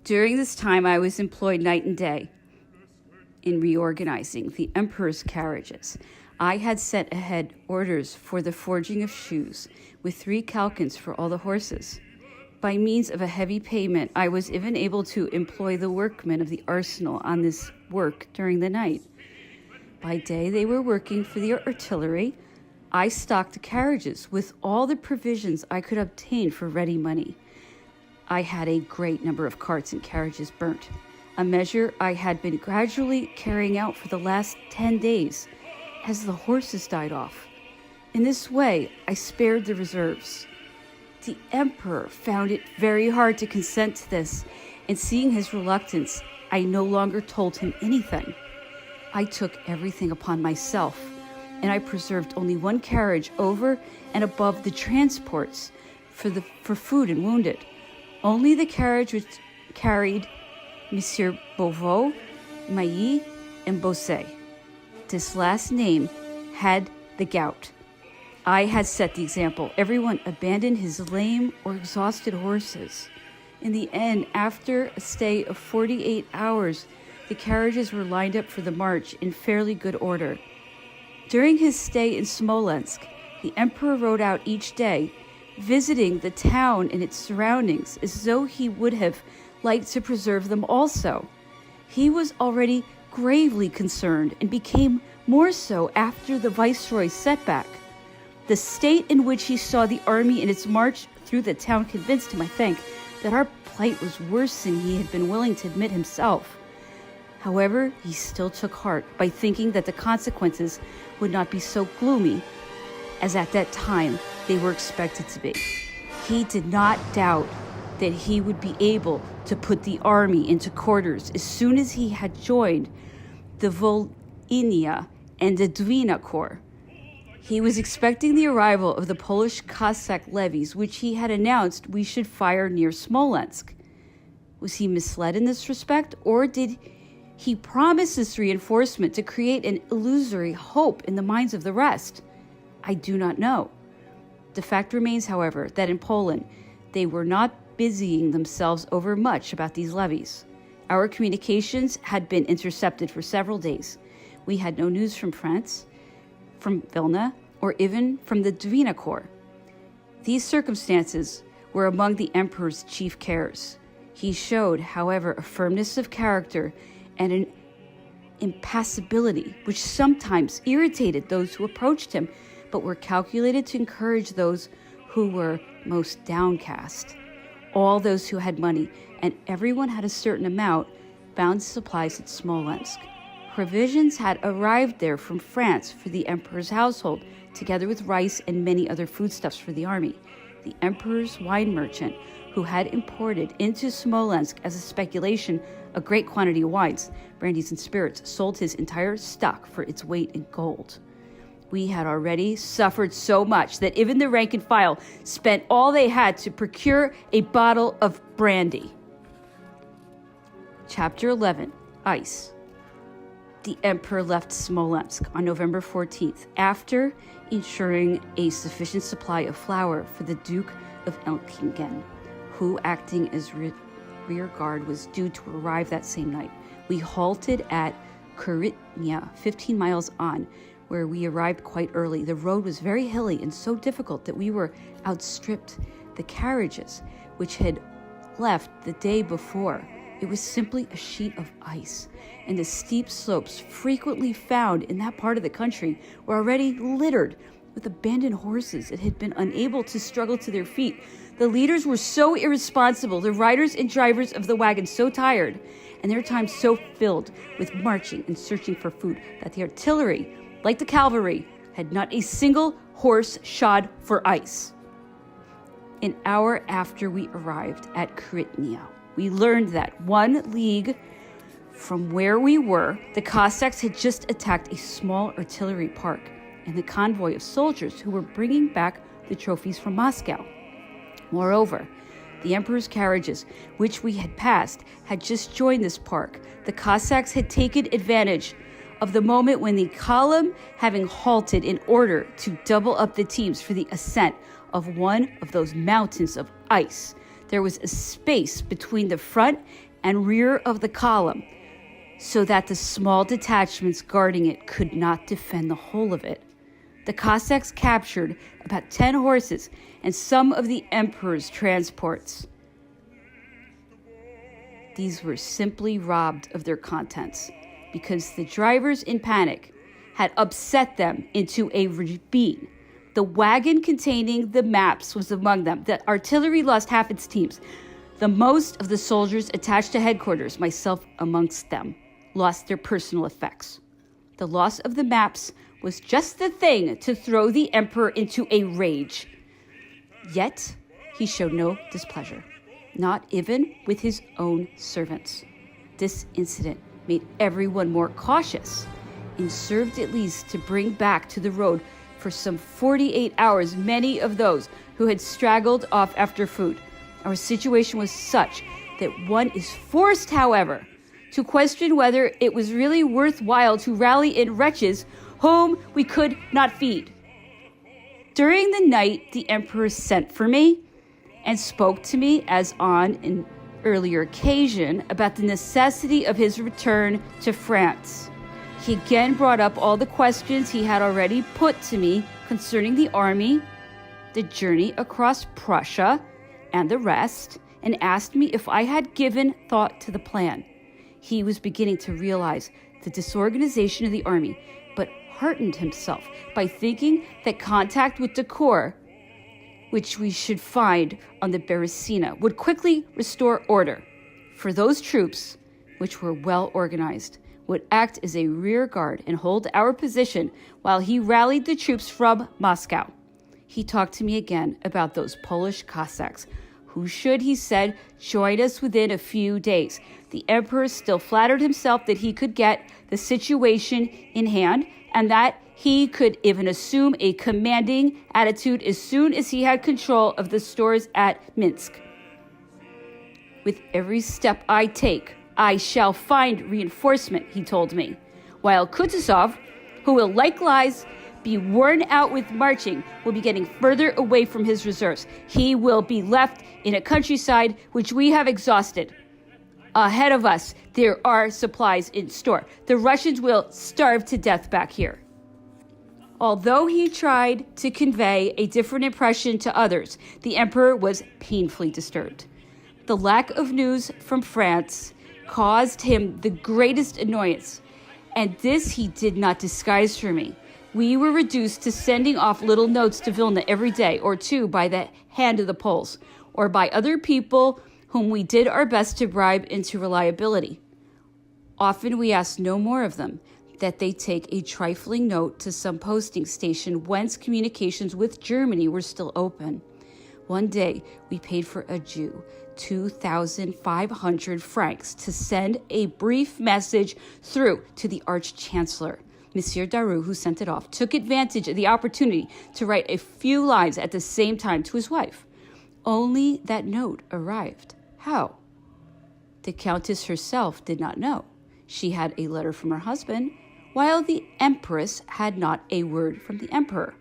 During this time, I was employed night and day in reorganizing the emperor's carriages. I had sent ahead orders for the forging of shoes with 3 calkins for all the horses. By means of a heavy payment, I was even able to employ the workmen of the arsenal on this work during the night. By day, they were working for the artillery. I stocked the carriages with all the provisions I could obtain for ready money. I had a great number of carts and carriages burnt, a measure I had been gradually carrying out for the last 10 days, as the horses died off. In this way, I spared the reserves. The emperor found it very hard to consent to this, and seeing his reluctance, I no longer told him anything. I took everything upon myself, and I preserved only 1 carriage over and above the transports for food and wounded. Only the carriage which carried Monsieur Beauveau, Mailly, and Bosset. This last name had the gout. I had set the example. Everyone abandoned his lame or exhausted horses. In the end, after a stay of 48 hours, the carriages were lined up for the march in fairly good order. During his stay in Smolensk, the emperor rode out each day, visiting the town and its surroundings as though he would have liked to preserve them also. He was already gravely concerned and became more so after the viceroy's setback. The state in which he saw the army in its march through the town convinced him, I think, that our plight was worse than he had been willing to admit himself. However, he still took heart by thinking that the consequences would not be so gloomy as at that time they were expected to be. He did not doubt that he would be able to put the army into quarters as soon as he had joined the Volhynia and the Dwina Corps. He was expecting the arrival of the Polish Cossack levies, which he had announced we should fire near Smolensk. Was he misled in this respect, or did he promise this reinforcement to create an illusory hope in the minds of the rest? I do not know. The fact remains, however, that in Poland, they were not busying themselves over much about these levies. Our communications had been intercepted for several days. We had no news from France, from Vilna, or even from the Dwina Corps. These circumstances were among the emperor's chief cares. He showed, however, a firmness of character and an impassibility which sometimes irritated those who approached him, but were calculated to encourage those who were most downcast. All those who had money, and everyone had a certain amount, found supplies at Smolensk. Provisions had arrived there from France for the emperor's household, together with rice and many other foodstuffs for the army. The emperor's wine merchant, who had imported into Smolensk as a speculation a great quantity of wines, brandies, and spirits, sold his entire stock for its weight in gold. We had already suffered so much that even the rank and file spent all they had to procure a bottle of brandy. Chapter 11. Ice. The emperor left Smolensk on November 14th, after ensuring a sufficient supply of flour for the Duke of Elkingen, who, acting as rear guard, was due to arrive that same night. We halted at Kuritnia, 15 miles on, where we arrived quite early. The road was very hilly and so difficult that we were outstripped the carriages, which had left the day before. It was simply a sheet of ice, and the steep slopes frequently found in that part of the country were already littered with abandoned horses that had been unable to struggle to their feet. The leaders were so irresponsible, the riders and drivers of the wagons so tired, and their time so filled with marching and searching for food, that the artillery, like the cavalry, had not a single horse shod for ice. An hour after we arrived at Kuritnia, we learned that 1 league from where we were, the Cossacks had just attacked a small artillery park and the convoy of soldiers who were bringing back the trophies from Moscow. Moreover, the emperor's carriages, which we had passed, had just joined this park. The Cossacks had taken advantage of the moment when the column, having halted in order to double up the teams for the ascent of one of those mountains of ice, there was a space between the front and rear of the column, so that the small detachments guarding it could not defend the whole of it. The Cossacks captured about 10 horses and some of the emperor's transports. These were simply robbed of their contents because the drivers, in panic, had upset them into a ravine. The wagon containing the maps was among them. The artillery lost half its teams. The most of the soldiers attached to headquarters, myself amongst them, lost their personal effects. The loss of the maps was just the thing to throw the emperor into a rage. Yet he showed no displeasure, not even with his own servants. This incident made everyone more cautious and served at least to bring back to the road for some 48 hours many of those who had straggled off after food. Our situation was such that one is forced, however, to question whether it was really worthwhile to rally in wretches whom we could not feed. During the night, the emperor sent for me and spoke to me, as on an earlier occasion, about the necessity of his return to France. He again brought up all the questions he had already put to me concerning the army, the journey across Prussia, and the rest, and asked me if I had given thought to the plan. He was beginning to realize the disorganization of the army, but heartened himself by thinking that contact with the corps, which we should find on the Beresina, would quickly restore order. For those troops, which were well organized, would act as a rear guard and hold our position while he rallied the troops from Moscow. He talked to me again about those Polish Cossacks, who should, he said, join us within a few days. The emperor still flattered himself that he could get the situation in hand and that he could even assume a commanding attitude as soon as he had control of the stores at Minsk. With every step I take, I shall find reinforcement, he told me, while Kutuzov, who will likewise be worn out with marching, will be getting further away from his reserves. He will be left in a countryside which we have exhausted. Ahead of us, there are supplies in store. The Russians will starve to death back here. Although he tried to convey a different impression to others, the emperor was painfully disturbed. The lack of news from France caused him the greatest annoyance, and this he did not disguise from me. We were reduced to sending off little notes to Vilna every day or two by the hand of the Poles, or by other people whom we did our best to bribe into reliability. Often we asked no more of them, that they take a trifling note to some posting station whence communications with Germany were still open. One day we paid for a Jew 2,500 francs to send a brief message through to the Arch-Chancellor. Monsieur Daru, who sent it off, took advantage of the opportunity to write a few lines at the same time to his wife. Only that note arrived. How? The Countess herself did not know. She had a letter from her husband, while the Empress had not a word from the Emperor.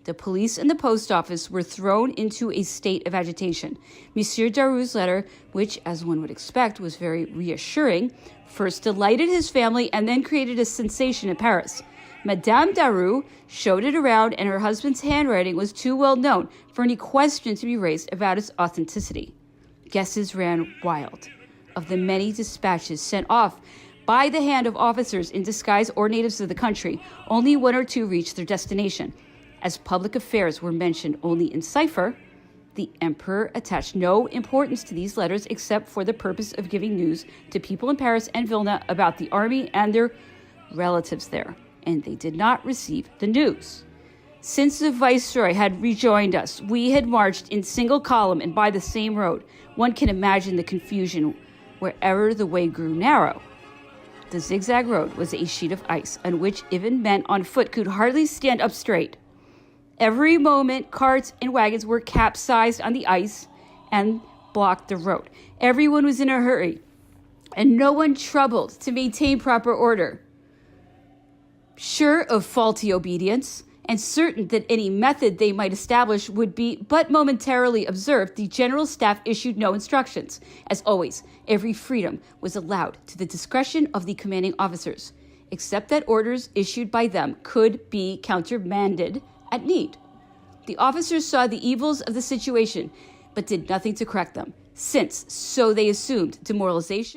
The police and the post office were thrown into a state of agitation. Monsieur Daru's letter, which, as one would expect, was very reassuring, first delighted his family and then created a sensation in Paris. Madame Daru showed it around, and her husband's handwriting was too well known for any question to be raised about its authenticity. Guesses ran wild. Of the many dispatches sent off by the hand of officers in disguise or natives of the country, only one or two reached their destination. As public affairs were mentioned only in cipher, the emperor attached no importance to these letters except for the purpose of giving news to people in Paris and Vilna about the army and their relatives there, and they did not receive the news. Since the viceroy had rejoined us, we had marched in single column and by the same road. One can imagine the confusion wherever the way grew narrow. The zigzag road was a sheet of ice on which even men on foot could hardly stand up straight. Every moment, carts and wagons were capsized on the ice and blocked the road. Everyone was in a hurry, and no one troubled to maintain proper order. Sure of faulty obedience, and certain that any method they might establish would be but momentarily observed, the General Staff issued no instructions. As always, every freedom was allowed to the discretion of the commanding officers, except that orders issued by them could be countermanded at need. The officers saw the evils of the situation, but did nothing to correct them, since, so they assumed, demoralization